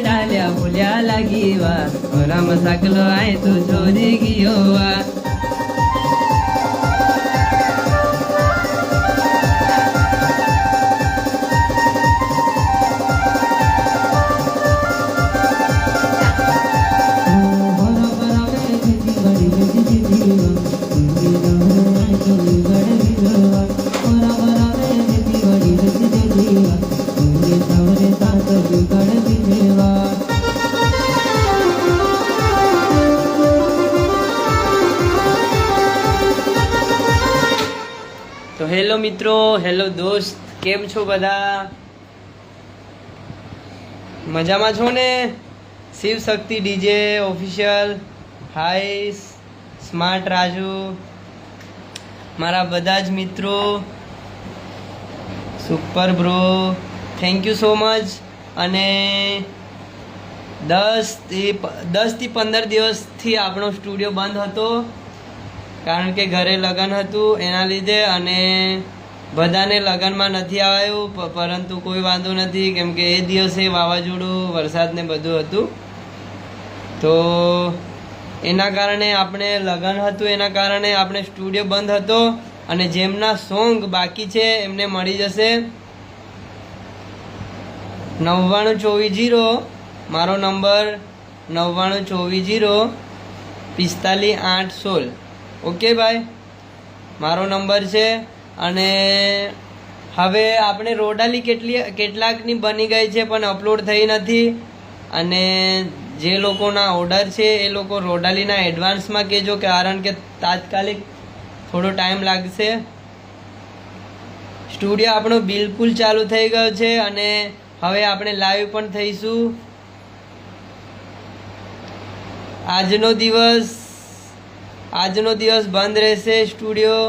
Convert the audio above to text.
डालिया भूलिया लगी वा राम सकलो आए तो छोरी गियो वा तो हेलो मित्रों, हेलो दोस्त, केम छो बधा? मजाમાં છો ને? शिव शक्ति डीजे ऑफिशियल, हाय स्मार्ट राजू, मारा બધા જ મિત્રો, super bro, thank you so much. અને 10 થી 15 દિવસથી આપણો સ્ટુડિયો બંધ હતો કારણ કે ઘરે લગ્ન હતું એના લીધે, અને બધાને લગ્નમાં નથી આવ્યું, પરંતુ કોઈ વાંધો નથી કેમ કે એ દિવસે વાવાઝોડું, વરસાદ ને બધું હતું. તો એના કારણે આપણે લગ્ન હતું, એના કારણે આપણે સ્ટુડિયો બંધ હતો. અને જેમના સોંગ બાકી છે એમને મળી જશે 9940, મારો નંબર 9940458816. ઓકે ભાઈ, મારો નંબર છે. અને હવે આપણે રોડાલી કેટલાકની બની ગઈ છે પણ અપલોડ થઈ નથી. અને જે લોકોના ઓર્ડર છે એ લોકો રોડાલીના એડવાન્સમાં કહેજો, કારણ કે તાત્કાલિક થોડો ટાઈમ લાગશે. સ્ટુડિયો આપણો બિલકુલ ચાલુ થઈ ગયો છે અને હવે આપણે લાઈવ પણ થઈશું. આજનો દિવસ બંધ રહેશે સ્ટુડિયો.